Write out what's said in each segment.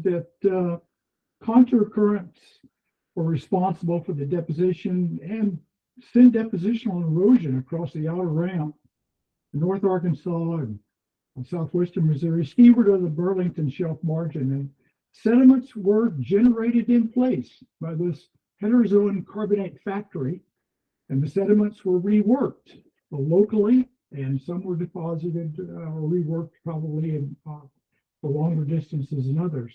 that contour currents were responsible for the deposition and depositional erosion across the outer rim, North Arkansas and southwestern Missouri, seaward of the Burlington Shelf margin. And sediments were generated in place by this heterozoan carbonate factory, and the sediments were reworked locally, and some were deposited or reworked probably for longer distances than others.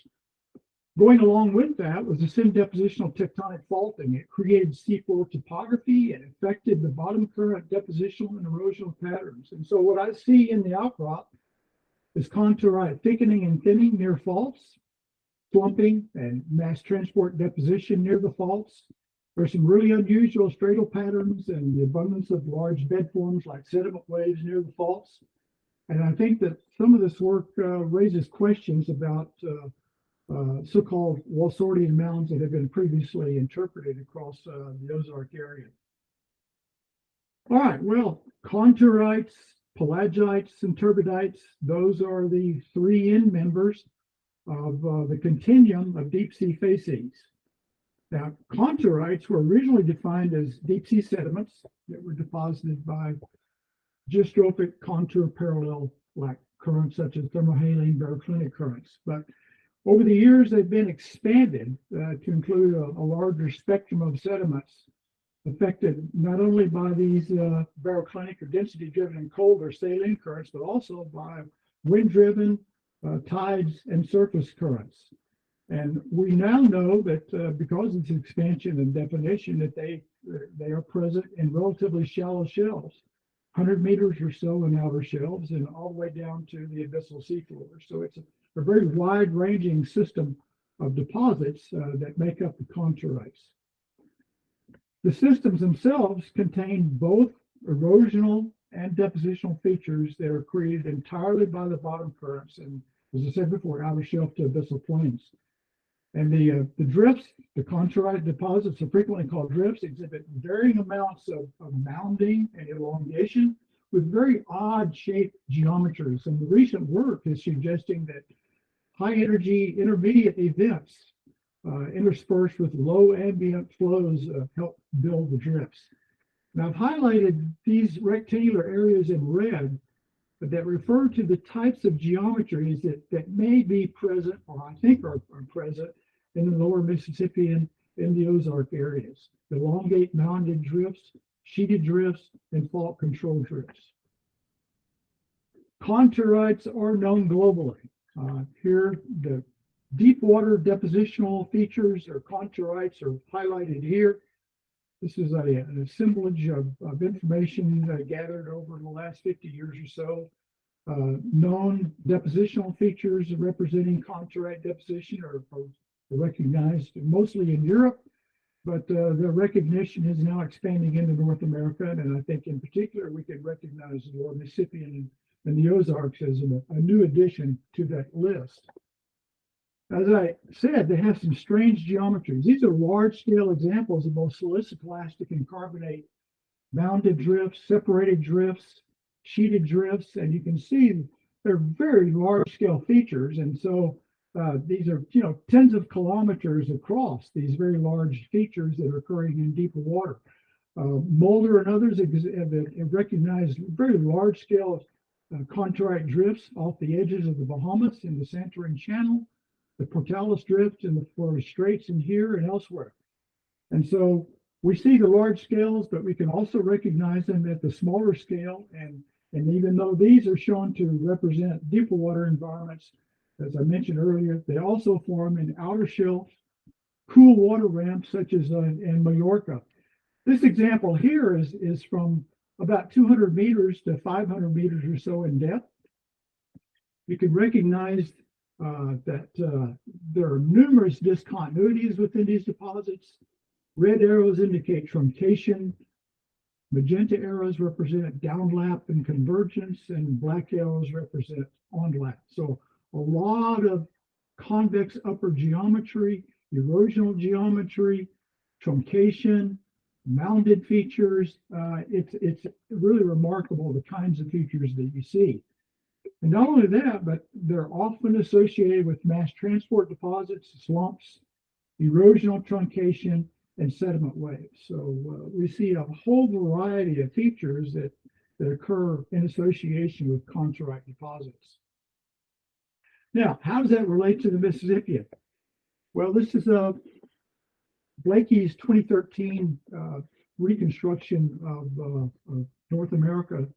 Going along with that was the depositional tectonic faulting. It created seafloor topography and affected the bottom current depositional and erosional patterns. And so what I see in the outcrop is contourite thickening and thinning near faults, slumping and mass transport deposition near the faults. There's some really unusual stratal patterns and the abundance of large bed forms like sediment waves near the faults. And I think that some of this work raises questions about so-called Walsordian mounds that have been previously interpreted across the Ozark area. All right, well, contourites, pelagites, and turbidites, those are the three end members of the continuum of deep sea facies. Now, contourites were originally defined as deep sea sediments that were deposited by geostrophic contour parallel like currents such as thermohaline baroclinic currents. But over the years, they've been expanded to include a larger spectrum of sediments affected not only by these baroclinic or density-driven and cold or saline currents, but also by wind-driven tides and surface currents. And we now know that because of this expansion and definition, that they are present in relatively shallow shelves, 100 meters or so in outer shelves, and all the way down to the abyssal seafloor. So it's a very wide-ranging system of deposits that make up the contourites. The systems themselves contain both erosional and depositional features that are created entirely by the bottom currents, and as I said before, outer shelf to abyssal plains. And the drifts, the contourite deposits are frequently called drifts, exhibit varying amounts of mounding and elongation with very odd shaped geometries. And the recent work is suggesting that high energy intermediate events interspersed with low ambient flows help build the drifts. Now I've highlighted these rectangular areas in red that refer to the types of geometries that may be present, or I think are present, in the lower Mississippian and the Ozark areas. The elongate mounded drifts, sheeted drifts, and fault control drifts. Contourites are known globally. Here, the deep water depositional features or contourites are highlighted here. This is an assemblage of information gathered over the last 50 years or so. Known depositional features representing contourite deposition are recognized mostly in Europe, but their recognition is now expanding into North America. And I think in particular, we can recognize the Lower Mississippian and the Ozarks as a new addition to that list. As I said, they have some strange geometries. These are large-scale examples of both siliciclastic and carbonate mounded drifts, separated drifts, sheeted drifts, and you can see they're very large-scale features. And so these are, tens of kilometers across, these very large features that are occurring in deeper water. Mulder and others have recognized very large-scale contourite drifts off the edges of the Bahamas in the Santorin Channel, the Portales Drift in the Florida Straits, and here and elsewhere. And so we see the large scales, but we can also recognize them at the smaller scale. And even though these are shown to represent deeper water environments, as I mentioned earlier, they also form in outer shelf, cool water ramps such as in Mallorca. This example here is from about 200 meters to 500 meters or so in depth. You can recognize that there are numerous discontinuities within these deposits. Red arrows indicate truncation. Magenta arrows represent downlap and convergence, and black arrows represent onlap. So a lot of convex upper geometry, erosional geometry, truncation, mounded features. It's really remarkable the kinds of features that you see. And not only that, but they're often associated with mass transport deposits, slumps, erosional truncation, and sediment waves. So we see a whole variety of features that occur in association with conchorite deposits. Now, how does that relate to the Mississippian? Well, this is Blakey's 2013 reconstruction of North America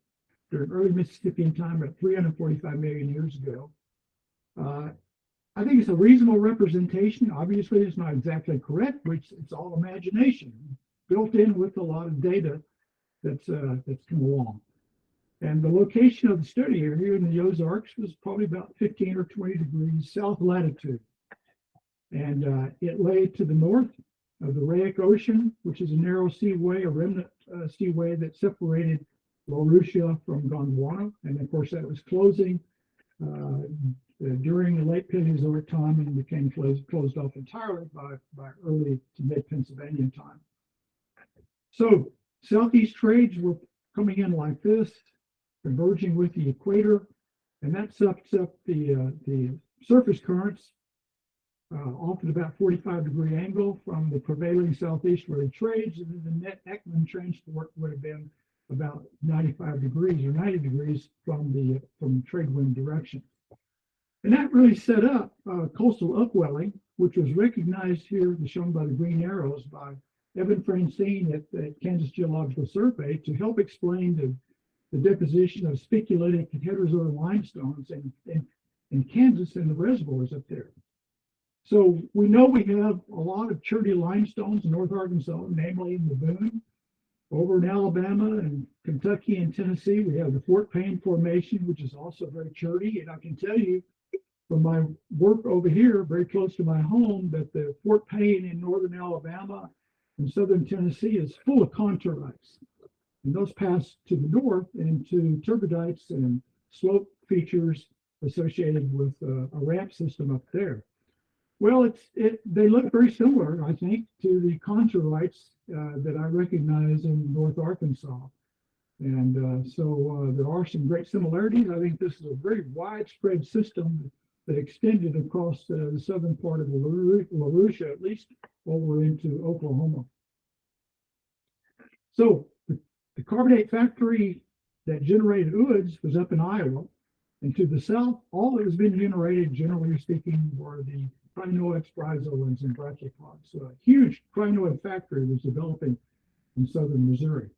during early Mississippian time at 345 million years ago. I think it's a reasonable representation. Obviously, it's not exactly correct, which it's all imagination built in with a lot of data that's come along. And the location of the study area in the Ozarks was probably about 15 or 20 degrees south latitude. And it lay to the north of the Arctic Ocean, which is a narrow seaway, a remnant seaway that separated Laurussia from Gondwana. And of course, that was closing during the late Paleozoic time and became closed off entirely by early to mid Pennsylvanian time. So southeast trades were coming in like this, converging with the equator, and that sucks up the surface currents off at about 45-degree angle from the prevailing southeasterly trades, and then the net Ekman transport would have been about 95 degrees or 90 degrees from the trade wind direction. And that really set up coastal upwelling, which was recognized here, shown by the green arrows, by Evan Francine at Kansas Geological Survey to help explain the deposition of spiculatic heterozoic limestones in Kansas and the reservoirs up there. So we know we have a lot of cherty limestones in North Arkansas, namely in the Boone. Over in Alabama and Kentucky and Tennessee, we have the Fort Payne Formation, which is also very cherty. And I can tell you from my work over here, very close to my home, that the Fort Payne in northern Alabama and southern Tennessee is full of conchorites. And those pass to the north into turbidites and slope features associated with a ramp system up there. Well, they look very similar, I think, to the conchorites that I recognize in North Arkansas. And so there are some great similarities. I think this is a very widespread system that extended across the southern part of Laurussia, at least over into Oklahoma. So the carbonate factory that generated oods was up in Iowa. And to the south, all that has been generated, generally speaking, were the crinoids, bryozoans, and brachiopods. So a huge crinoid factory was developing in southern Missouri.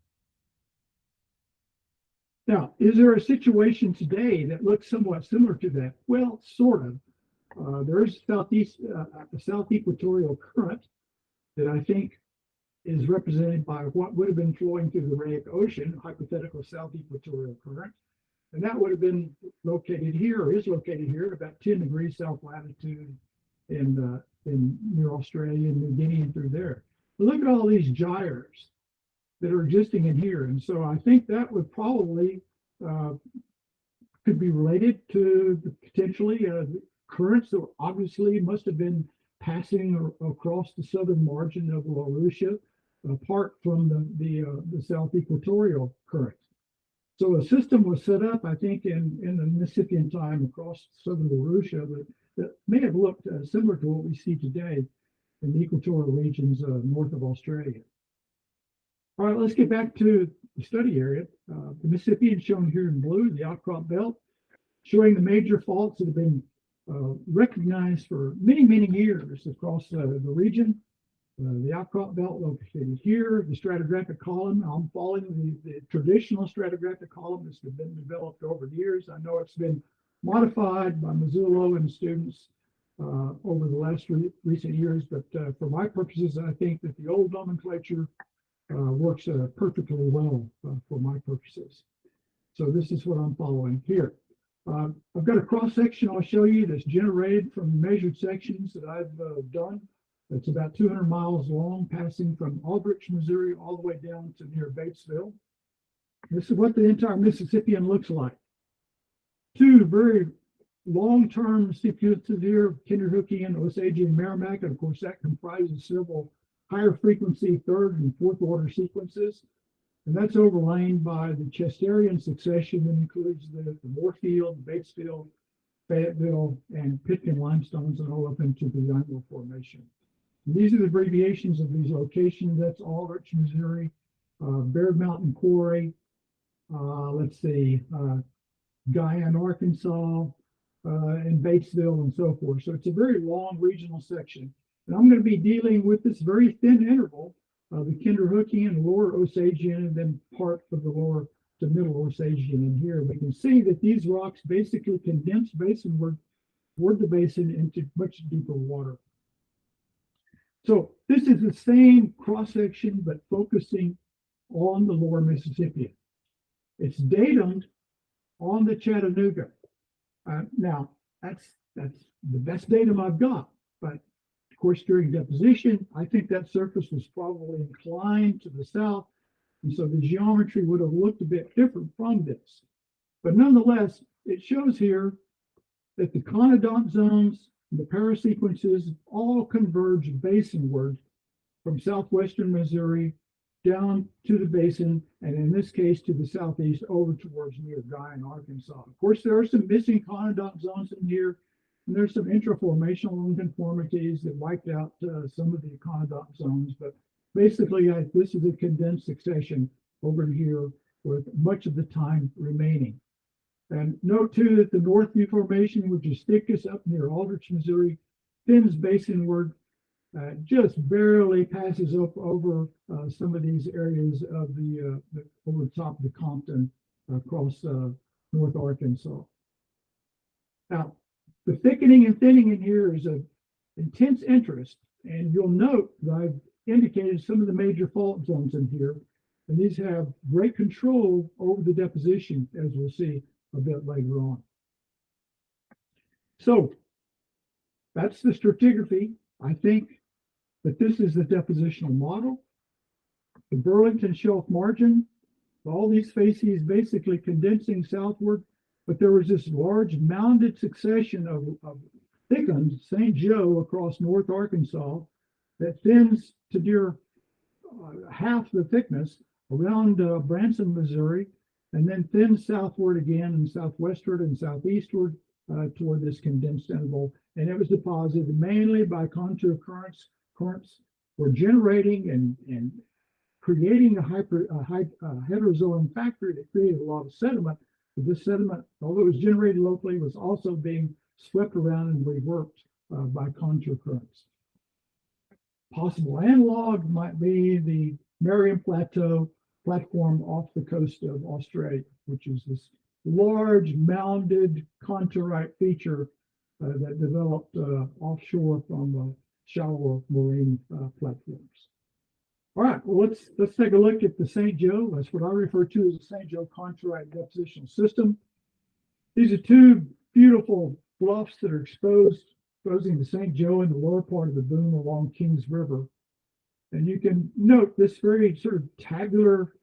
Now, is there a situation today that looks somewhat similar to that? Well, sort of. There is a south equatorial current that I think is represented by what would have been flowing through the Arctic Ocean, hypothetical south equatorial current. And that would have been located here, or is located here, at about 10 degrees south latitude in near Australia and New Guinea and through there. But look at all these gyres that are existing in here. And so I think that would probably could be related to potentially currents that obviously must have been passing across the southern margin of Laurussia, apart from the south equatorial current. So a system was set up, I think, in the Mississippian time across southern Laurussia that may have looked similar to what we see today in the equatorial regions north of Australia. All right, let's get back to the study area. The Mississippian shown here in blue, the outcrop belt, showing the major faults that have been recognized for many, many years across the region. The outcrop belt located here, the stratigraphic column. I'm following the traditional stratigraphic column that's been developed over the years. I know it's been modified by Mazzullo and students over the last recent years, but for my purposes, I think that the old nomenclature works perfectly well for my purposes. So this is what I'm following here. I've got a cross section I'll show you that's generated from measured sections that I've done. It's about 200 miles long, passing from Aldrich, Missouri, all the way down to near Batesville. This is what the entire Mississippian looks like. Two very long-term sequences here, Kinderhookian, Osagian, Merrimack, and of course that comprises several higher frequency third and fourth order sequences. And that's overlain by the Chesterian succession that includes the Moorfield, Batesville, Fayetteville, and Pitkin limestones and all up into the Youngville Formation. And these are the abbreviations of these locations. That's Aldrich, Missouri, Bear Mountain Quarry, let's see, Guyan, Arkansas, and Batesville and so forth. So it's a very long regional section. And I'm going to be dealing with this very thin interval of the Kinderhookian, lower Osagian, and then part of the lower to middle Osagian in here. We can see that these rocks basically condense basinward toward the basin into much deeper water. So this is the same cross-section, but focusing on the lower Mississippian. It's datumed on the Chattanooga. Now, that's the best datum I've got, but of course, during deposition, I think that surface was probably inclined to the south, and so the geometry would have looked a bit different from this. But nonetheless, it shows here that the conodont zones, the parasequences all converge basinward from southwestern Missouri down to the basin, and in this case to the southeast over towards near Guyan, Arkansas. Of course, there are some missing conodont zones in here, and there's some intraformational unconformities that wiped out some of the conodont zones, but basically this is a condensed succession over here with much of the time remaining. And note too that the Northview Formation, which is thickest up near Aldrich, Missouri, thins basinward, just barely passes up over some of these areas of the over the top of the Compton across North Arkansas. Now, the thickening and thinning in here is of intense interest, and you'll note that I've indicated some of the major fault zones in here, and these have great control over the deposition, as we'll see a bit later on. So that's the stratigraphy. I think that this is the depositional model. The Burlington Shelf margin, all these facies basically condensing southward, but there was this large mounded succession of thickened St. Joe across North Arkansas that thins to near half the thickness around Branson, Missouri, and then thins southward again and southwestward and southeastward toward this condensed interval. And it was deposited mainly by contour currents. Currents were generating and creating a heterozoan factory that created a lot of sediment. But this sediment, although it was generated locally, was also being swept around and reworked by contour currents. Possible analog might be the Marion Plateau platform off the coast of Australia, which is this large mounded contourite feature that developed offshore from shallower marine platforms. All right, well, let's take a look at the St. Joe. That's what I refer to as the St. Joe contourite depositional system. These are two beautiful bluffs that are exposing the St. Joe in the lower part of the boom along Kings River. And you can note this very sort of tabular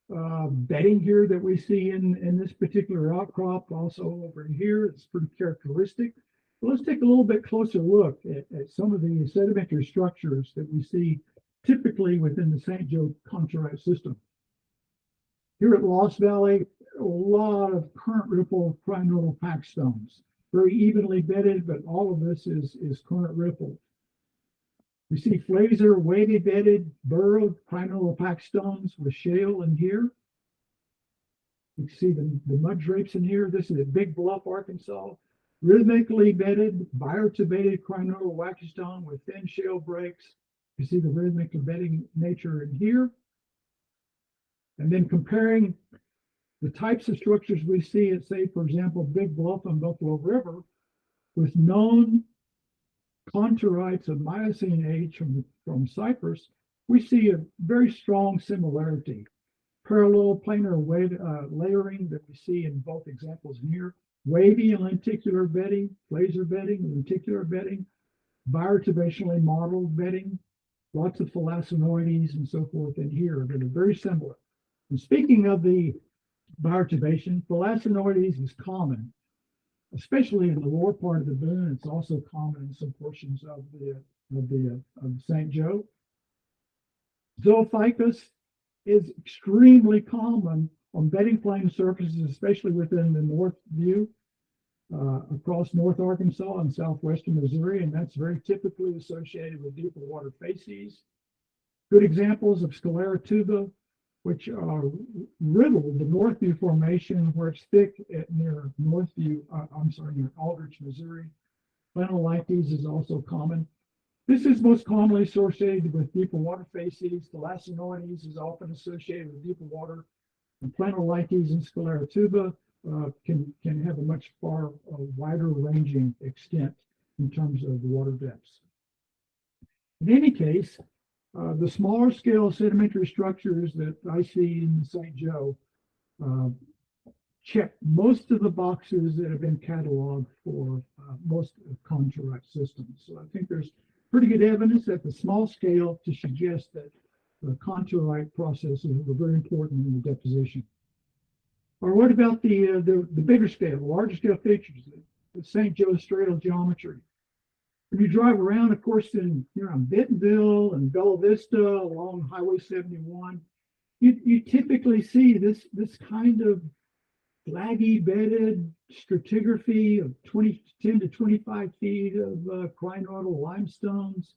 bedding here that we see in this particular outcrop. Also over here, it's pretty characteristic. But let's take a little bit closer look at some of the sedimentary structures that we see typically within the St. Joe contourite system. Here at Lost Valley, a lot of current ripple crinoidal pack stones, very evenly bedded, but all of this is current ripple. We see flazer, wavy bedded, burrowed crinoidal pack stones with shale in here. You can see the mud drapes in here. This is at Big Bluff, Arkansas. Rhythmically bedded, bioturbated crinoidal waxy stone with thin shale breaks. You see the rhythmic bedding nature in here. And then comparing the types of structures we see at, say, for example, Big Bluff and Buffalo River with known contourites of Miocene age from Cyprus, we see a very strong similarity. Parallel planar layering that we see in both examples here. Wavy and lenticular bedding, laser bedding, lenticular bedding, bioturbationally modeled bedding, lots of thalassinoides and so forth in here that are very similar. And speaking of the bioturbation, thalassinoides is common, especially in the lower part of the boom. It's also common in some portions of the St. Joe. Zoophycus is extremely common on bedding plane surfaces, especially within the north view, across North Arkansas and southwestern Missouri, and that's very typically associated with deeper water facies. Good examples of sclera tuba, which are riddled the Northview Formation, where it's thick near near Aldrich, Missouri. Plenolites is also common. This is most commonly associated with deeper water facies. Thalassinoides is often associated with deeper water. And plenolites and sclera tuba can have a much far wider ranging extent in terms of the water depths. In any case, the smaller scale sedimentary structures that I see in St. Joe check most of the boxes that have been cataloged for most of contourite systems. So I think there's pretty good evidence at the small scale to suggest that the contourite processes are very important in the deposition. Or what about the bigger scale, the larger scale features, the St. Joe stratal geometry? When you drive around, of course, on Bentonville and Bella Vista along Highway 71, you typically see this kind of flaggy bedded stratigraphy of 10 to 25 feet of crinoidal limestones.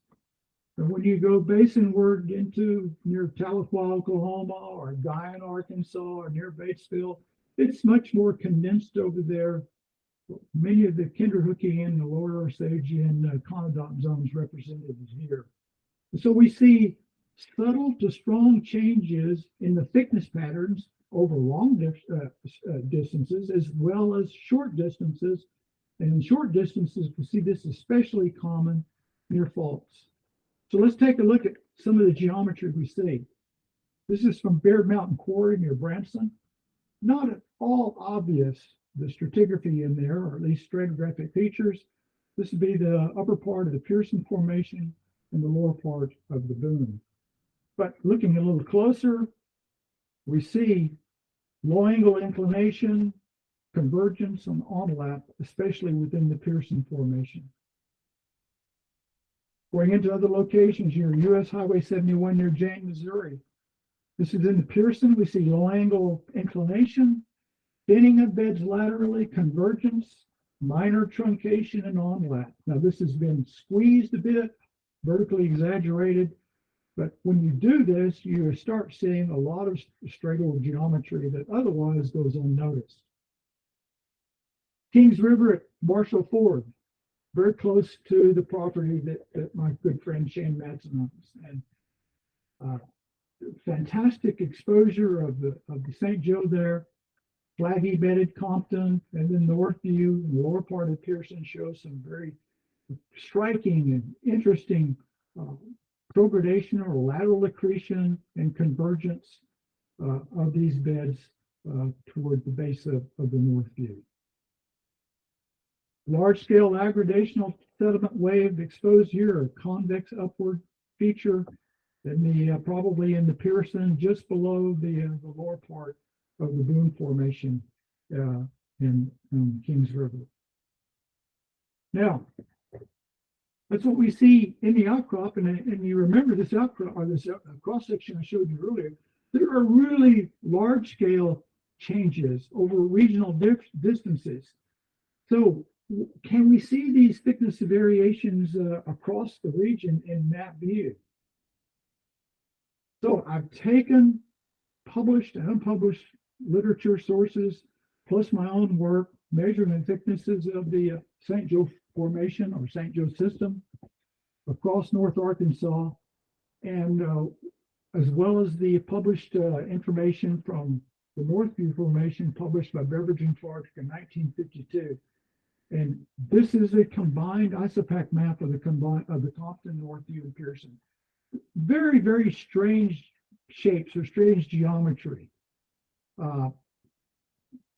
And when you go basinward into near Tahlequah, Oklahoma, or Guyan, Arkansas, or near Batesville, it's much more condensed over there. Many of the Kinderhookian and the lower Osagian conodont zones represented here. So we see subtle to strong changes in the thickness patterns over long distances as well as short distances. And in short distances, we see this especially common near faults. So let's take a look at some of the geometry we see. This is from Bear Mountain Quarry near Branson. Not at all obvious the stratigraphy in there, or at least stratigraphic features. This would be the upper part of the Pearson Formation and the lower part of the Boone. But looking a little closer, we see low angle inclination, convergence, and onlap, especially within the Pearson Formation. Going into other locations here, US Highway 71 near Jane, Missouri. This is in the Pearson. We see low angle inclination, thinning of beds laterally, convergence, minor truncation, and onlap. Now, this has been squeezed a bit, vertically exaggerated, but when you do this, you start seeing a lot of stratal geometry that otherwise goes unnoticed. Kings River at Marshall Ford, very close to the property that my good friend Shane Madsen owns. And fantastic exposure of the St. Joe there. Flaggy bedded Compton, and then Northview, the lower part of Pearson shows some very striking and interesting progradation or lateral accretion and convergence of these beds toward the base of the Northview. Large scale aggradational sediment wave exposed here, a convex upward feature in probably in the Pearson, just below the lower part of the Boone Formation in Kings River. Now, that's what we see in the outcrop, and you remember this outcrop, or this cross section I showed you earlier. There are really large scale changes over regional distances. So, can we see these thickness variations across the region in that view? So, I've taken published and unpublished literature sources, plus my own work, measuring the thicknesses of the St. Joe Formation or St. Joe system across North Arkansas, and as well as the published information from the Northview Formation published by Beveridge and Clark in 1952. And this is a combined isopac map of the Compton, Northview, and Pearson. Very, very strange shapes or strange geometry. The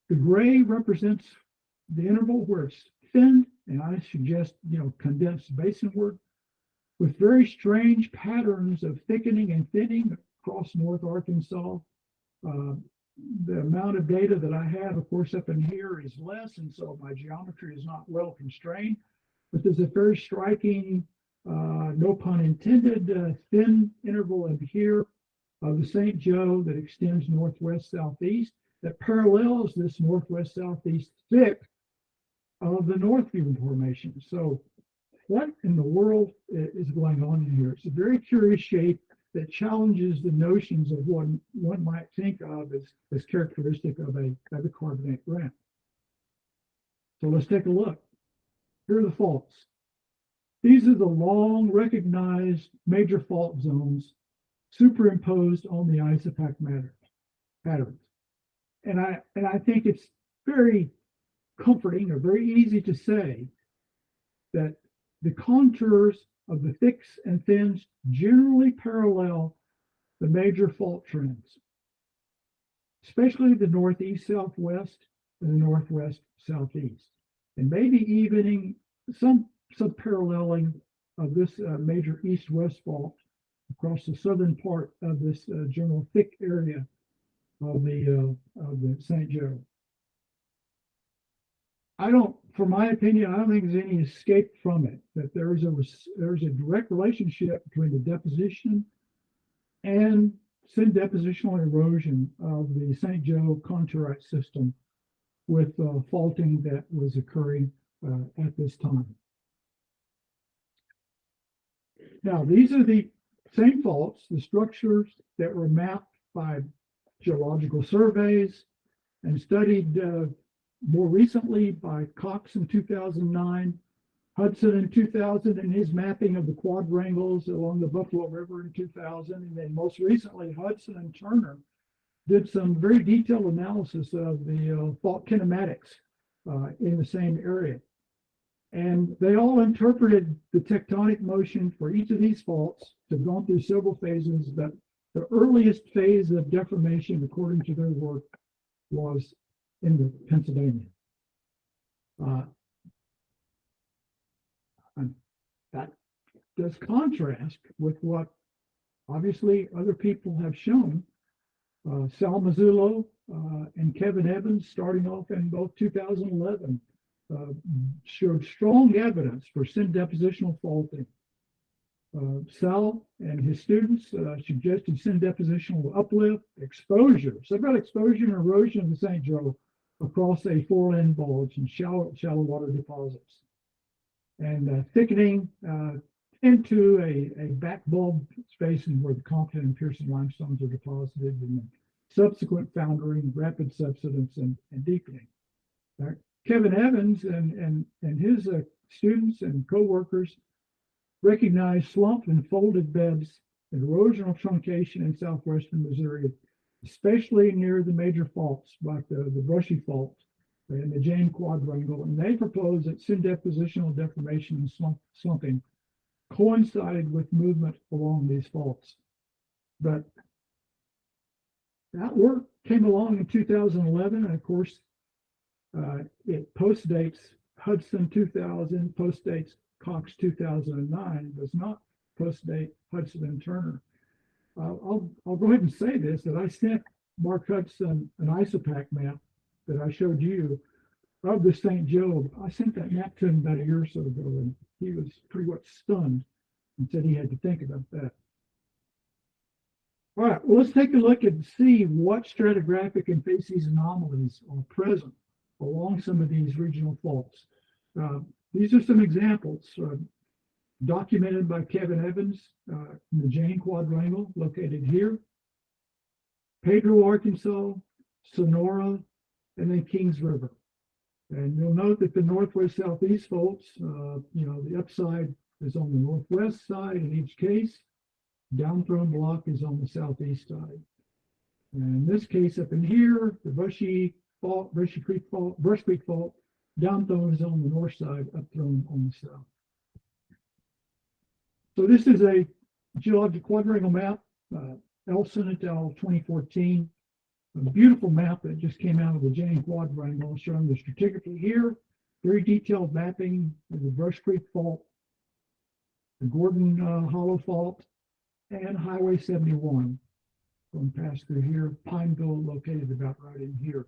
gray represents the interval where it's thinned, and I suggest, condensed basinward, with very strange patterns of thickening and thinning across North Arkansas. The amount of data that I have, of course, up in here is less, and so my geometry is not well constrained, but there's a very striking, no pun intended, thin interval in here of the St. Joe that extends northwest-southeast that parallels this northwest-southeast thick of the Northview Formation. So what in the world is going on in here? It's a very curious shape that challenges the notions of what one might think of as characteristic of a carbonate ramp. So let's take a look. Here are the faults. These are the long recognized major fault zones superimposed on the isopack patterns. And I think it's very comforting or very easy to say that the contours of the thicks and thins generally parallel the major fault trends, especially the northeast southwest and the northwest southeast, and maybe even some paralleling of this major east-west fault across the southern part of this general thick area of the St. Joe. For my opinion, I don't think there's any escape from it, that there's a direct relationship between the deposition and depositional erosion of the St. Joe contourite system with faulting that was occurring at this time. Now, these are the same faults, the structures that were mapped by geological surveys and studied more recently by Cox in 2009, Hudson in 2000, and his mapping of the quadrangles along the Buffalo River in 2000. And then most recently, Hudson and Turner did some very detailed analysis of the fault kinematics in the same area. And they all interpreted the tectonic motion for each of these faults to have gone through several phases, but the earliest phase of deformation, according to their work, was in the Pennsylvania. And that does contrast with what obviously other people have shown. Sal Mazzullo and Kevin Evans, starting off in both 2011, showed strong evidence for depositional faulting. Sal and his students suggested depositional uplift, exposure. So about exposure and erosion of the St. Joe across a foreland bulge and shallow water deposits, and thickening into a back bulb spacing where the Compton and Pearson limestones are deposited, and then subsequent foundering, rapid subsidence, and deepening. Kevin Evans and his students and co-workers recognized slumped and folded beds and erosional truncation in southwestern Missouri, especially near the major faults like the Brushy Fault and the Jane Quadrangle. And they proposed that depositional deformation and slumping coincided with movement along these faults. But that work came along in 2011, and of course, it postdates Hudson 2000, postdates Cox 2009, does not postdate Hudson and Turner. I'll go ahead and say this, that I sent Mark Hudson an isopack map that I showed you of the St. Joe. I sent that map to him about a year or so ago, and he was pretty much stunned and said he had to think about that. All right, well, let's take a look and see what stratigraphic and facies anomalies are present along some of these regional faults. These are some examples documented by Kevin Evans in the Jane Quadrangle, located here, Pedro, Arkansas, Sonora, and then Kings River. And you'll note that the northwest-southeast faults, the upside is on the northwest side in each case. Downthrown block is on the southeast side. And in this case, up in here, the Brushy Creek Fault, downthrown is on the north side, upthrown on the south. So this is a geologic quadrangle map, Elson et al. 2014. A beautiful map that just came out of the Jane Quadrangle, showing the stratigraphy here, very detailed mapping of the Brush Creek Fault, the Gordon Hollow Fault, and Highway 71 going past through here, Pineville located about right in here.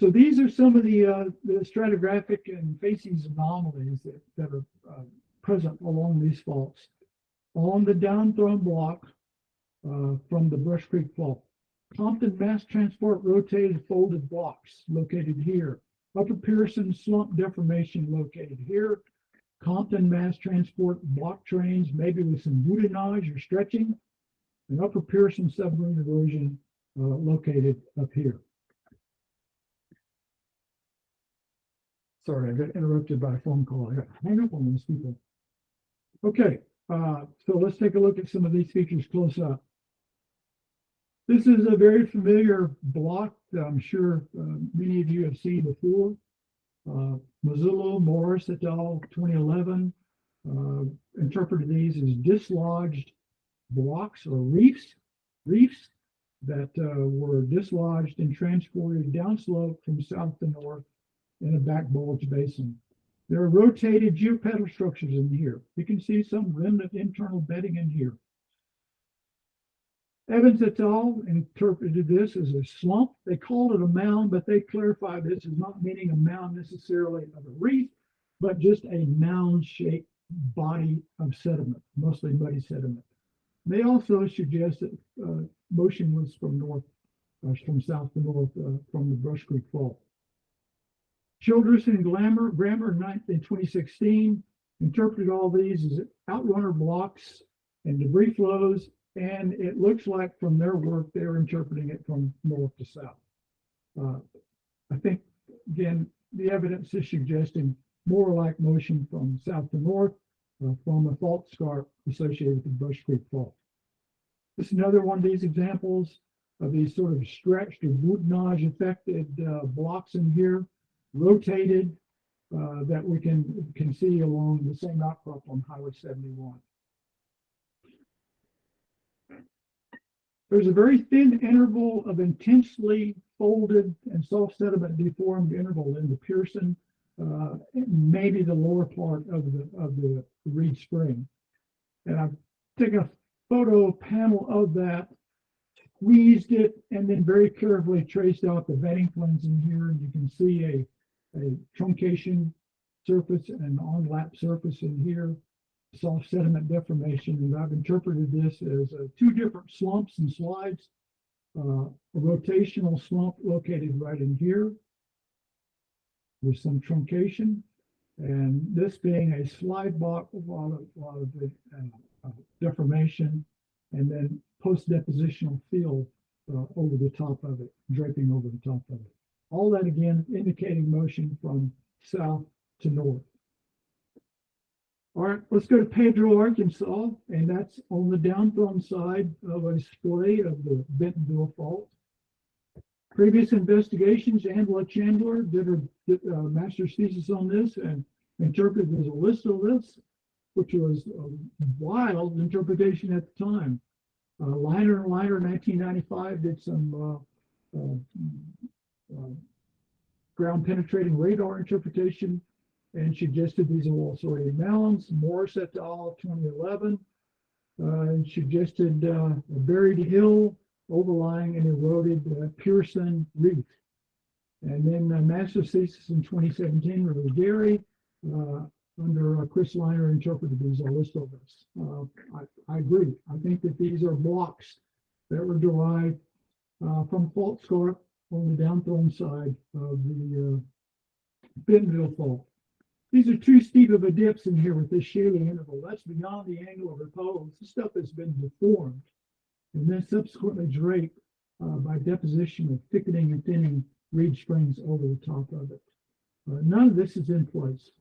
So these are some of the stratigraphic and facies anomalies that are present along these faults. On the downthrown block, from the Brush Creek Fault. Compton mass transport rotated folded blocks located here. Upper Pearson slump deformation located here. Compton mass transport block trains, maybe with some boudinage or stretching. And Upper Pearson submarine erosion located up here. Sorry, I got interrupted by a phone call. I got to hang up on these people. Okay, so let's take a look at some of these features close up. This is a very familiar block that I'm sure many of you have seen before. Mazzullo, Morris et al. 2011 interpreted these as dislodged blocks or reefs that were dislodged and transported downslope from south to north in a back bulge basin. There are rotated geopedal structures in here. You can see some remnant internal bedding in here. Evans et al. Interpreted this as a slump. They called it a mound, but they clarified this as not meaning a mound necessarily of a reef, but just a mound-shaped body of sediment, mostly muddy sediment. They also suggest that motion was from south to north from the Brush Creek Fault. Childress and Grammer in 2016 interpreted all these as outrunner blocks and debris flows, and it looks like from their work they're interpreting it from north to south. I think, again, the evidence is suggesting more like motion from south to north from a fault scarp associated with the Brush Creek Fault. This is another one of these examples of these sort of stretched or boudinage affected blocks in here, rotated, that we can see along the same outcrop on Highway 71. There's a very thin interval of intensely folded and soft sediment deformed interval in the Pearson, maybe the lower part of the Reed Spring. And I've taken a photo panel of that, squeezed it, and then very carefully traced out the bedding planes in here. And you can see a truncation surface and an on-lap surface in here, soft sediment deformation. And I've interpreted this as two different slumps and slides. A rotational slump located right in here with some truncation, and this being a slide block with a lot of deformation, and then post-depositional fill over the top of it, draping over the top of it. All that again indicating motion from south to north. All right, let's go to Pedro, Arkansas, and that's on the downthrown side of a splay of the Bentonville Fault. Previous investigations, Angela Chandler did her master's thesis on this and interpreted as a list of lists, which was a wild interpretation at the time. Liner in 1995 did some ground penetrating radar interpretation and suggested these are all sorted mounds. Morris et al. 2011 suggested a buried hill overlying an eroded Pearson reef. And then master's thesis in 2017, River Gary, under Chris Liner, interpreted these are list of us. I agree. I think that these are blocks that were derived from fault scarp on the downthrown side of the Bentonville Fault. These are too steep of a dips in here with this shaling interval. That's beyond the angle of repose. This stuff has been deformed and then subsequently draped by deposition of thickening and thinning reed springs over the top of it. None of this is in place.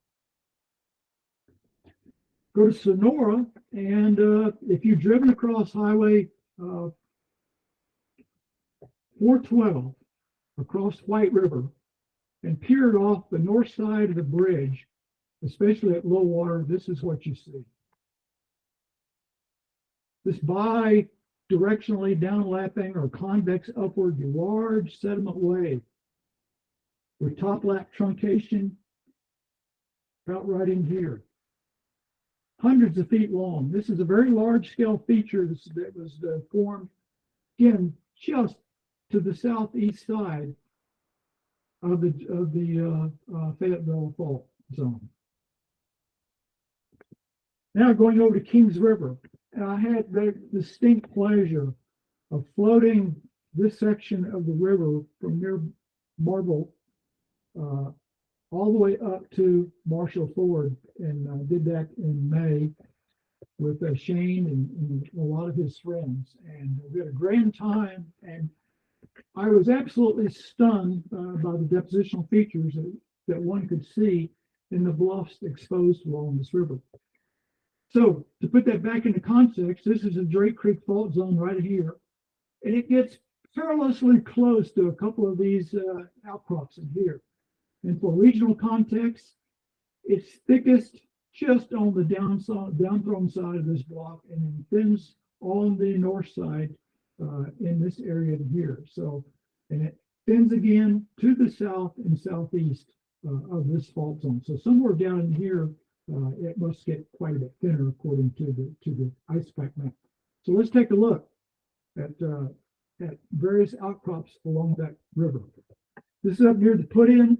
Go to Sonora, and if you've driven across Highway 412 across White River and peered off the north side of the bridge, especially at low water, this is what you see. This bi-directionally downlapping or convex upward large sediment wave with top lap truncation out right in here. Hundreds of feet long. This is a very large scale feature that was formed, again, just to the southeast side of the Fayetteville Fault zone. Now going over to Kings River. I had the distinct pleasure of floating this section of the river from near Marble all the way up to Marshall Ford, and did that in May with Shane and a lot of his friends. And we had a grand time, and I was absolutely stunned by the depositional features that one could see in the bluffs exposed along this river. So to put that back into context, this is a Drake Creek fault zone right here, and it gets perilously close to a couple of these outcrops in here. And for regional context, it's thickest just on the downthrown side of this block, and then thins on the north side in this area here. So, and it thins again to the south and southeast of this fault zone. So somewhere down in here, it must get quite a bit thinner according to the ice pack map. So let's take a look at various outcrops along that river. This is up near the put-in.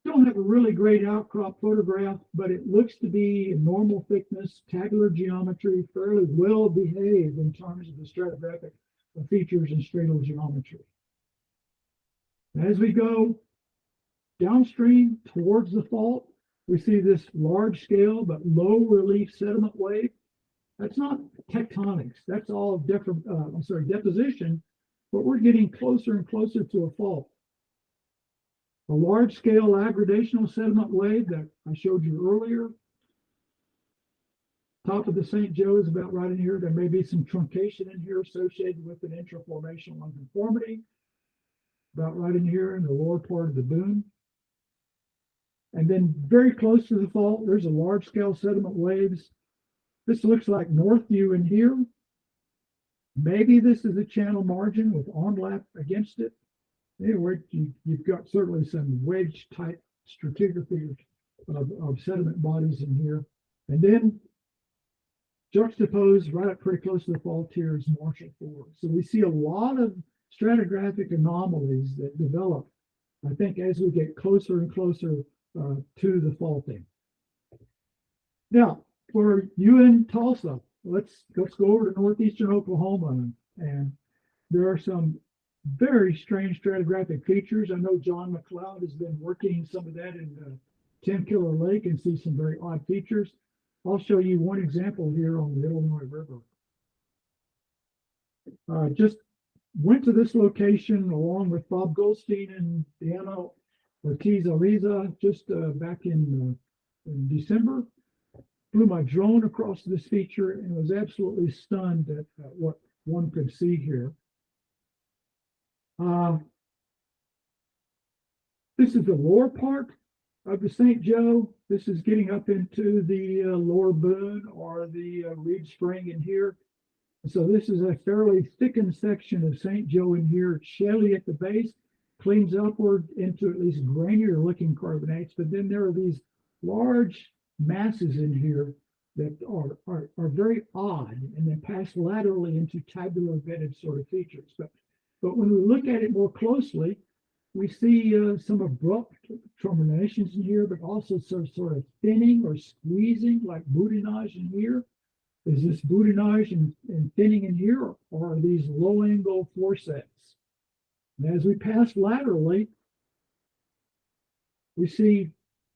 Don't have a really great outcrop photograph, but it looks to be a normal thickness, tabular geometry, fairly well behaved in terms of the stratigraphic features and stratal geometry. As we go downstream towards the fault, we see this large scale but low relief sediment wave. That's not tectonics. That's all different, deposition, but we're getting closer and closer to a fault. A large-scale aggradational sediment wave that I showed you earlier. Top of the St. Joe is about right in here. There may be some truncation in here associated with an intraformational unconformity. About right in here in the lower part of the dune. And then very close to the fault, there's a large-scale sediment waves. This looks like Northview in here. Maybe this is a channel margin with onlap against it. Anyway, you've got certainly some wedge type stratigraphy of sediment bodies in here. And then juxtaposed right up pretty close to the fault here is Marshall Ford. So we see a lot of stratigraphic anomalies that develop, I think, as we get closer and closer to the faulting. Now, for you in Tulsa, let's go over to northeastern Oklahoma, and there are some very strange stratigraphic features. I know John McLeod has been working some of that in 10 Killer Lake and see some very odd features. I'll show you one example here on the Illinois River. Just went to this location along with Bob Goldstein and Deanna Ortiz-Ariza just back in December. Flew my drone across this feature and was absolutely stunned at what one could see here. This is the lower part of the St. Joe. This is getting up into the lower Boone or the Reed Spring in here. So this is a fairly thickened section of St. Joe in here. It's shelly at the base, cleans upward into at least granular looking carbonates, but then there are these large masses in here that are very odd and then pass laterally into tabular vented sort of features. But when we look at it more closely, we see some abrupt terminations in here, but also some sort of thinning or squeezing like boudinage in here. Is this boudinage and thinning in here, or are these low angle foresets? And as we pass laterally, we see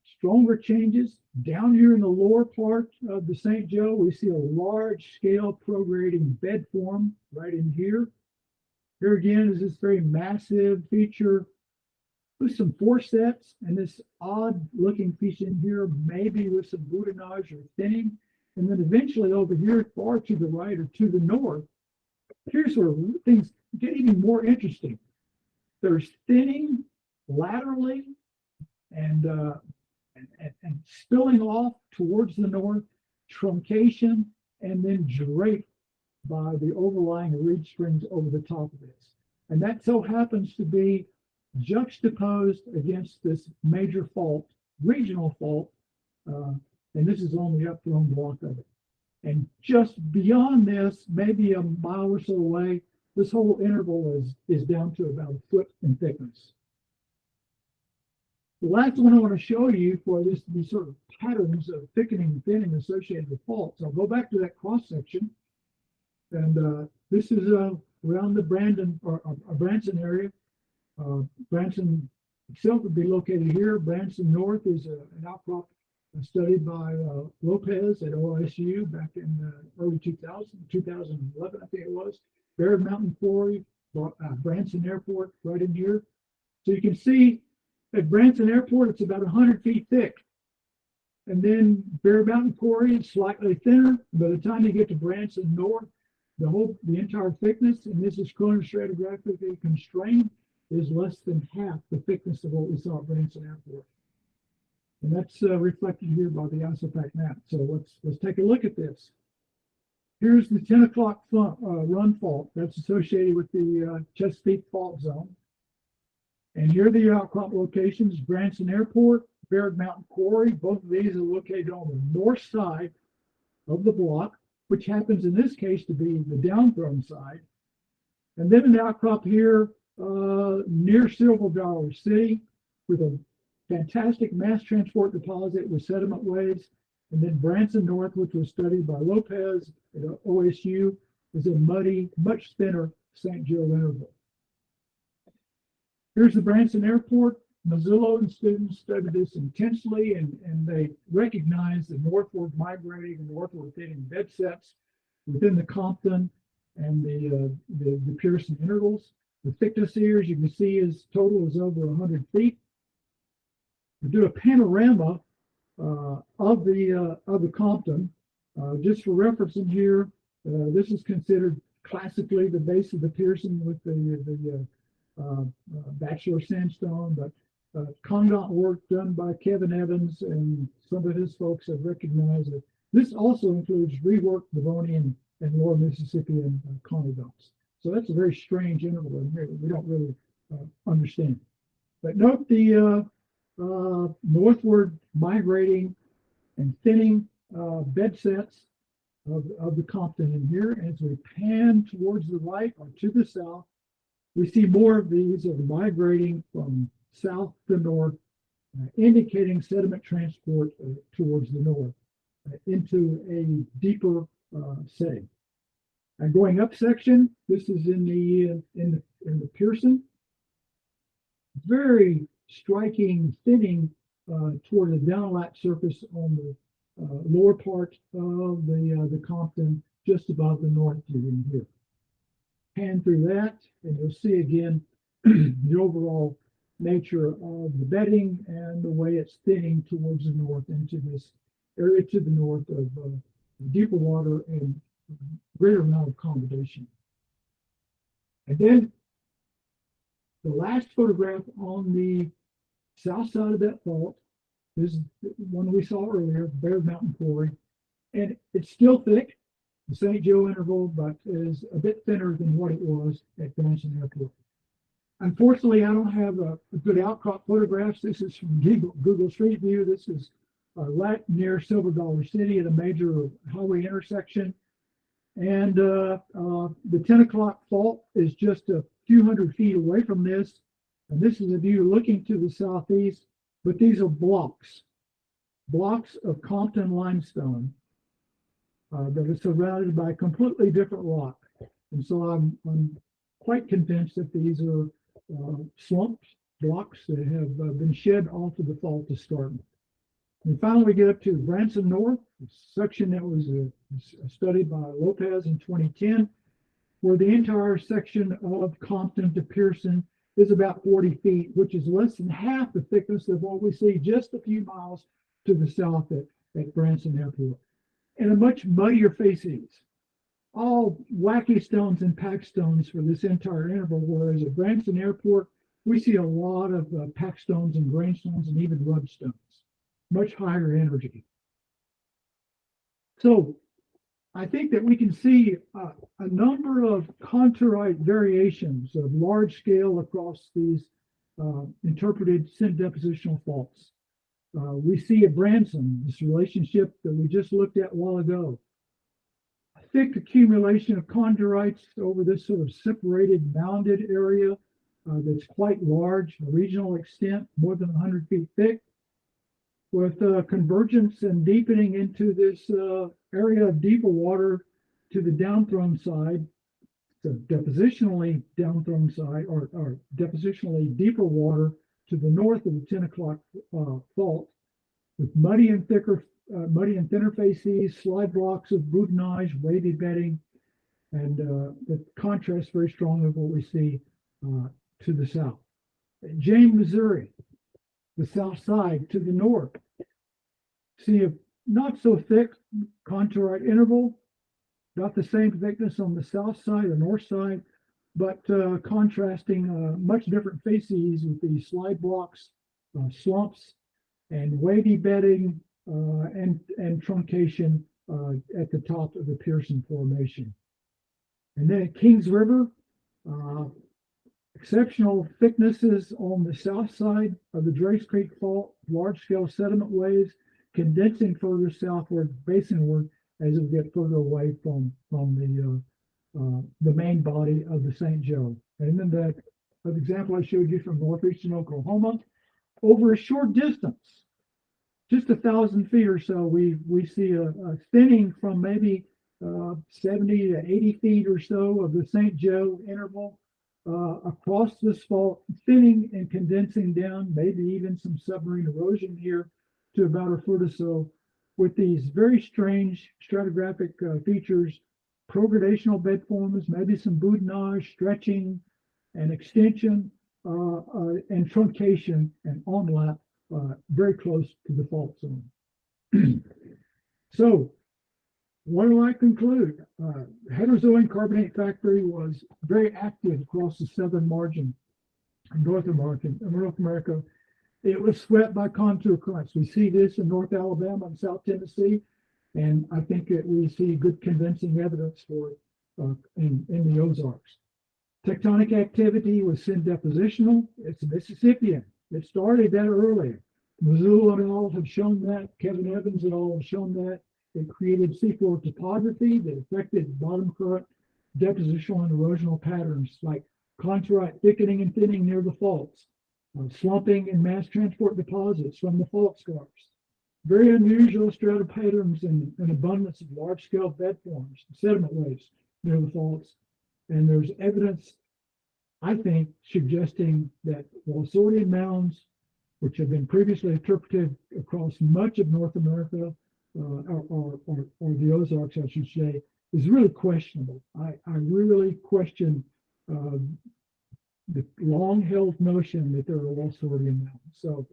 stronger changes. Down here in the lower part of the St. Joe, we see a large scale prograding bed form right in here. Here again is this very massive feature with some foresets and this odd looking feature in here, maybe with some boudinage or thinning. And then eventually over here, far to the right or to the north, here's where things get even more interesting. There's thinning laterally and spilling off towards the north, truncation, and then draped by the overlying reed springs over the top of this. And that so happens to be juxtaposed against this major fault, regional fault, and this is on the upthrown block of it. And just beyond this, maybe a mile or so away, this whole interval is down to about a foot in thickness. The last one I want to show you for these sort of patterns of thickening and thinning associated with faults. I'll go back to that cross section, and this is around the Branson area. Branson itself would be located here. Branson North is an outcrop studied by Lopez at OSU back in early 2011, I think it was. Baird Mountain Quarry, Branson Airport, right in here. So you can see at Branson Airport, it's about 100 feet thick. And then Bear Mountain Quarry is slightly thinner. By the time you get to Branson North, the entire thickness, and this is chronostratigraphically constrained, is less than half the thickness of what we saw at Branson Airport. And that's reflected here by the ISOPAC map. So let's take a look at this. Here's the 10 o'clock run fault that's associated with the Chesapeake Fault Zone. And here are the outcrop locations: Branson Airport, Baird Mountain Quarry. Both of these are located on the north side of the block, which happens in this case to be the downthrown side. And then an outcrop here near Silver Dollar City with a fantastic mass transport deposit with sediment waves. And then Branson North, which was studied by Lopez at OSU, is a muddy, much thinner St. Joe interval. Here's the Branson Airport. Mazzillo and students studied this intensely, and they recognized the northward migrating and northward thinning bed sets within the Compton and the Pearson intervals. The thickness here, as you can see, total is over 100 feet. We do a panorama of the Compton. Just for reference in here, this is considered classically the base of the Pearson with the bachelor sandstone, but Condot work done by Kevin Evans and some of his folks have recognized that this also includes reworked Devonian and lower Mississippian conodonts. So that's a very strange interval in here that we don't really understand. But note the northward migrating and thinning bed sets of the Compton in here. And as we pan towards the right or to the south, we see more of these are migrating from south to north, indicating sediment transport towards the north into a deeper setting. And going up section, this is in the Pearson. Very striking thinning toward the downlap surface on the lower part of the Compton, just above the north dune here. Pan through that, and you'll see again the overall nature of the bedding and the way it's thinning towards the north into this area to the north of deeper water and greater amount of accommodation. And then the last photograph on the south side of that fault is the one we saw earlier, Baird Mountain Quarry, and it's still thick, the St. Joe interval, but is a bit thinner than what it was at Branson Airport. Unfortunately, I don't have a good outcrop photographs. This is from Google Street View. This is right near Silver Dollar City at a major highway intersection. And the 10 o'clock fault is just a few hundred feet away from this. And this is a view looking to the southeast, but these are blocks of Compton limestone that are surrounded by completely different rock. And so I'm quite convinced that these are slumped blocks that have been shed off of the fault to start with. And finally, we get up to Branson North, a section that was studied by Lopez in 2010, where the entire section of Compton to Pearson is about 40 feet, which is less than half the thickness of what we see just a few miles to the south at Branson Airport. And a much muddier facies, all wacky stones and pack stones for this entire interval, whereas at Branson Airport, we see a lot of pack stones and grain stones and even rub stones, much higher energy. So I think that we can see a number of contourite variations of large scale across these interpreted scent depositional faults. We see at Branson, this relationship that we just looked at a while ago, a thick accumulation of chondrites over this sort of separated mounded area that's quite large, regional extent, more than 100 feet thick, with convergence and deepening into this area of deeper water to the downthrown side, the depositionally downthrown side, or depositionally deeper water to the north of the 10 o'clock fault, with muddy and thinner facies, slide blocks of boudinage, wavy bedding, and the contrast very strongly with what we see to the south. Jane, Missouri, the south side to the north, see a not so thick contourite interval, about the same thickness on the south side or north side, but contrasting much different facies with the slide blocks, slumps, and wavy bedding and truncation at the top of the Pearson Formation. And then at Kings River, exceptional thicknesses on the south side of the Drace Creek Fault, large-scale sediment waves condensing further southward, basinward, as it get further away from the main body of the St. Joe. And then that example I showed you from northeastern Oklahoma, over a short distance, just 1,000 feet or so, we see a thinning from maybe 70 to 80 feet or so of the St. Joe interval across this fault, thinning and condensing down, maybe even some submarine erosion here to about a foot or so, with these very strange stratigraphic features, progradational bed forms, maybe some boudinage, stretching and extension, and truncation and onlap very close to the fault zone. So, what do I conclude? Heterozoan carbonate factory was very active across the southern margin of North America. It was swept by contour currents. We see this in North Alabama and South Tennessee, and I think that we see good convincing evidence for it in the Ozarks. Tectonic activity was syn depositional. It's Mississippian. It started that early. Missoula and all have shown that. Kevin Evans and all have shown that. It created seafloor topography that affected bottom current depositional and erosional patterns like contourite thickening and thinning near the faults, slumping and mass transport deposits from the fault scarps. Very unusual strata patterns and an abundance of large-scale bed forms, sediment waves near the faults. And there's evidence, I think, suggesting that Walsorian mounds, which have been previously interpreted across much of North America, or the Ozarks, I should say, is really questionable. I really question the long-held notion that there are Walsorian mounds. So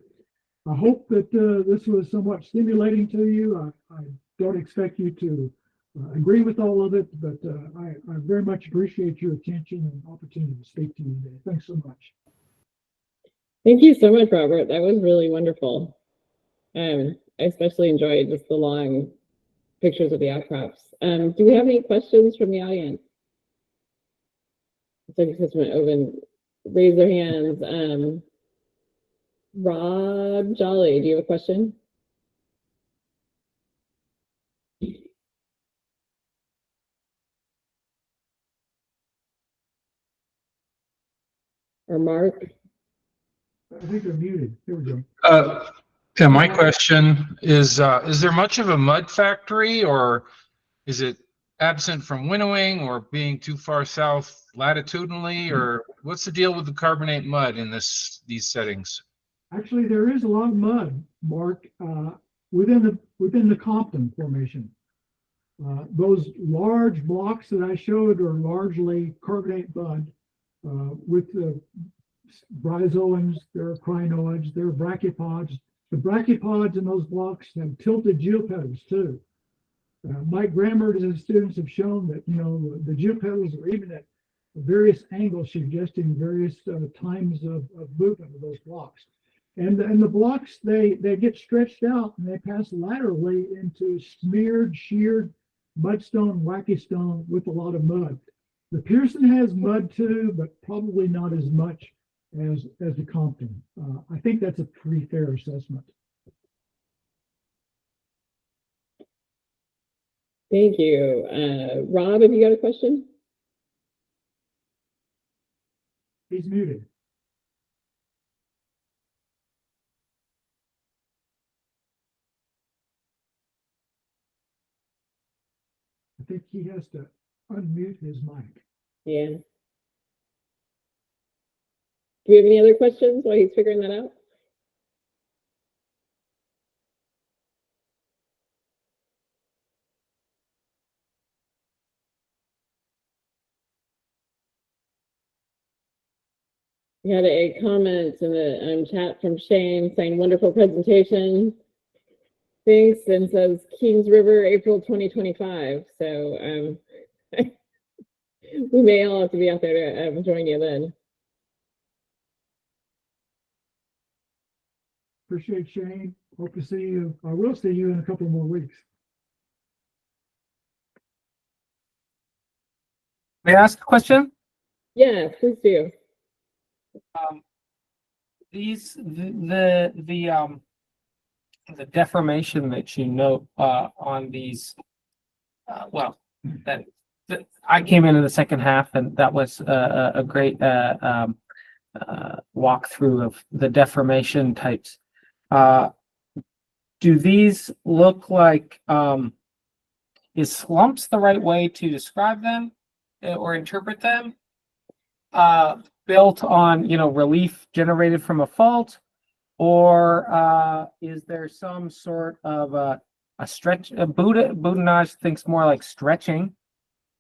I hope that this was somewhat stimulating to you. I don't expect you to agree with all of it, but I very much appreciate your attention and opportunity to speak to you today. Thanks so much. Thank you so much, Robert. That was really wonderful. I especially enjoyed just the long pictures of the outcrops. Do we have any questions from the audience? So participant open, raise their hands. Rob Jolly, do you have a question? Or Mark? I think they're muted. Here we go. Yeah, my question is there much of a mud factory, or is it absent from winnowing or being too far south latitudinally, or what's the deal with the carbonate mud in these settings? Actually, there is a lot of mud, Mark, within the Compton Formation. Those large blocks that I showed are largely carbonate mud with the bryozoans, there are crinoids, there are brachiopods. The brachiopods in those blocks have tilted geopetals too. Mike Grammert and his students have shown that, the geopetals are even at various angles, suggesting various times of movement of those blocks. And the blocks, they get stretched out and they pass laterally into smeared, sheared mudstone, wacky stone with a lot of mud. The Pearson has mud too, but probably not as much as the Compton. I think that's a pretty fair assessment. Thank you. Rob, have you got a question? He's muted. think he has to unmute his mic. Yeah. Do we have any other questions while he's figuring that out? We had a comment in the chat from Shane saying, wonderful presentation. Thanks, and says Kings River, April 2025. So we may all have to be out there to join you then. Appreciate Shane. Hope to see you. I will see you in a couple more weeks. May I ask a question? Yeah, please do. The deformation that you note on these, well, that I came into the second half, and that was a great walkthrough of the deformation types. Do these look like, is slumps the right way to describe them or interpret them? Built on, relief generated from a fault, or is there some sort of a stretch? Boudinage thinks more like stretching.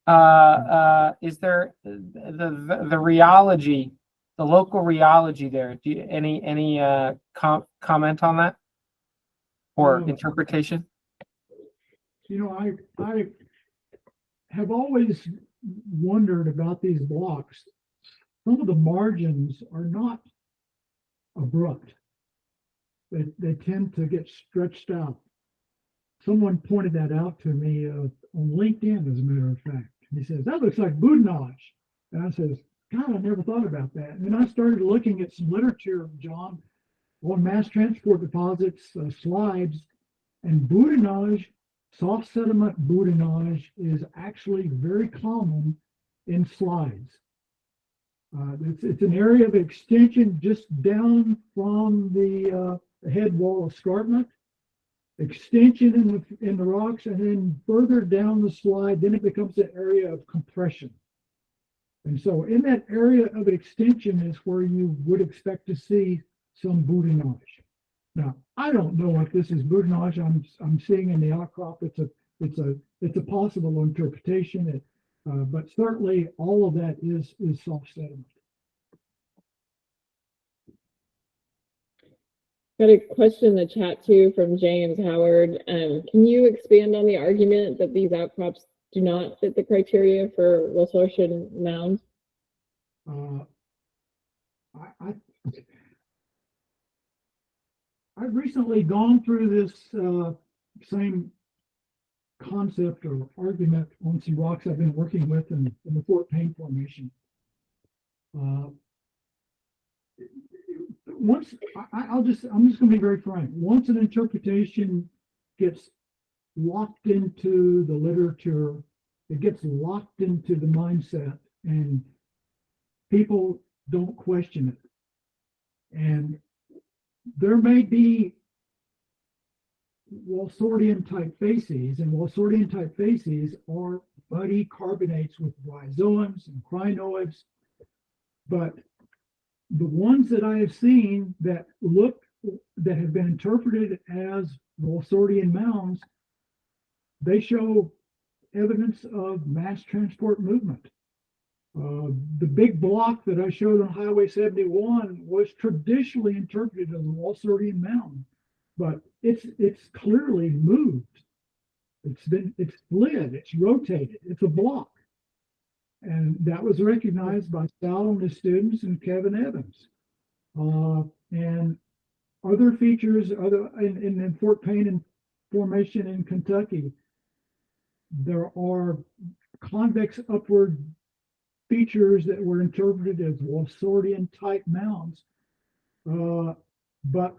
Is there the rheology, the local rheology there? Do you, any comment on that or interpretation? I have always wondered about these blocks. Some of the margins are not abrupt. They tend to get stretched out. Someone pointed that out to me on LinkedIn, as a matter of fact. He says, that looks like boudinage. And I says, God, I never thought about that. And then I started looking at some literature, John, on mass transport deposits, slides, and boudinage, soft sediment boudinage is actually very common in slides. It's an area of extension just down from the head wall escarpment, extension in the rocks, and then further down the slide, then it becomes an area of compression. And so in that area of extension is where you would expect to see some boudinage. Now, I don't know if this is boudinage I'm seeing in the outcrop. It's a possible interpretation. But certainly all of that is soft sediment. Got a question in the chat too from James Howard. Can you expand on the argument that these outcrops do not fit the criteria for Robertson mounds? I've recently gone through this same concept or argument on some rocks I've been working with in the Fort Payne Formation. I'm just going to be very frank. Once an interpretation gets locked into the literature, it gets locked into the mindset, and people don't question it. And there may be Walsordian type facies, and Walsordian type facies are muddy carbonates with rhizomes and crinoids. But the ones that I have seen that have been interpreted as Walsordian mounds, they show evidence of mass transport movement. The big block that I showed on Highway 71 was traditionally interpreted as a Walsordian mound, but it's clearly moved. It's slid, it's rotated, it's a block. And that was recognized by Sal and his students and Kevin Evans. And other features, in Fort Payne Formation in Kentucky, there are convex upward features that were interpreted as Walsordian type mounds. But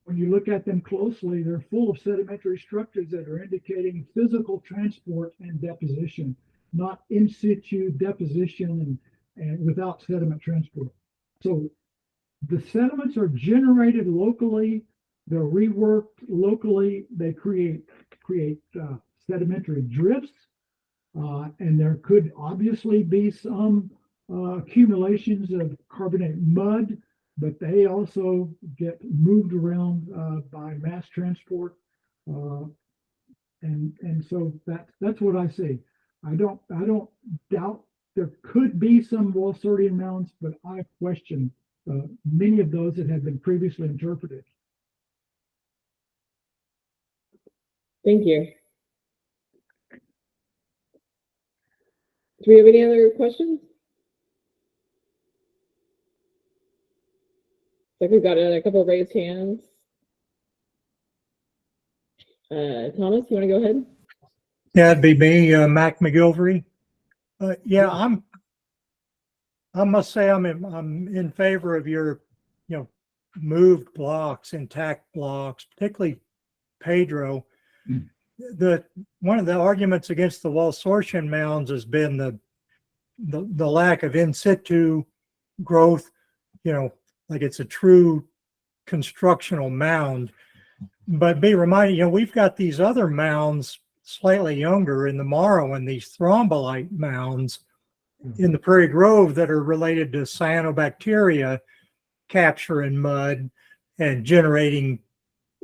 when you look at them closely, they're full of sedimentary structures that are indicating physical transport and deposition, not in situ deposition and without sediment transport. So the sediments are generated locally, they're reworked locally, they create sedimentary drifts, And there could obviously be some accumulations of carbonate mud, but they also get moved around by mass transport. And so that's what I see. I don't doubt there could be some Walsardian mounds, but I question many of those that have been previously interpreted. Thank you. Do we have any other questions? Looks like we've got a couple of raised hands. Thomas, you want to go ahead? Yeah, it'd be me, Mac McGilvery. Yeah, I must say I'm in favor of your, moved blocks, intact blocks, particularly Pedro. One of the arguments against the Walsardian mounds has been the lack of in situ growth, like it's a true constructional mound. But be reminded, we've got these other mounds slightly younger in the Morrow and these thrombolite mounds in the Prairie Grove that are related to cyanobacteria capturing mud and generating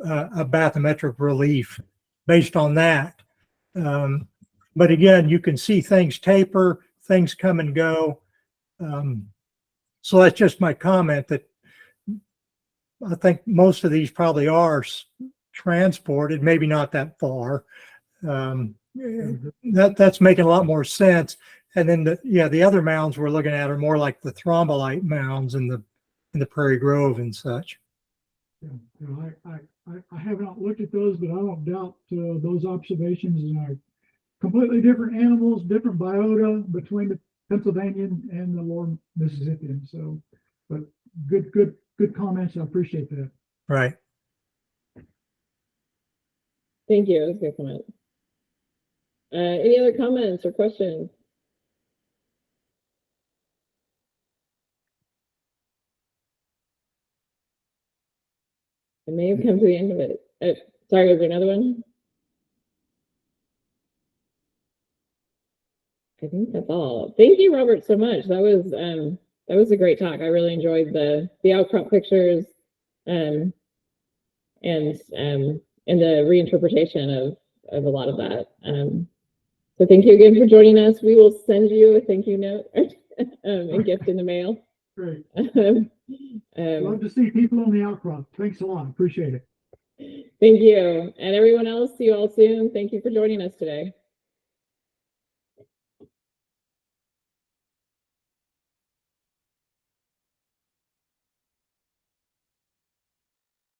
a bathymetric relief based on that. But again, you can see things taper, things come and go. So that's just my comment that I think most of these probably are transported, maybe not that far. That's making a lot more sense. And then the other mounds we're looking at are more like the thrombolite mounds in the Prairie Grove and such. Yeah, I have not looked at those, but I don't doubt those observations, and are completely different animals, different biota between the Pennsylvanian and the Lower Mississippian. So, but good comments. I appreciate that. Right. Thank you. That was a good comment. Any other comments or questions? I may have come to the end of it. Sorry, was there another one? I think that's all. Thank you, Robert, so much. That was a great talk. I really enjoyed the outcrop pictures and the reinterpretation of a lot of that. So thank you again for joining us. We will send you a thank you note and gift in the mail. Great. Love to see people on the outcrop. Thanks a lot. Appreciate it. Thank you. And everyone else, see you all soon. Thank you for joining us today.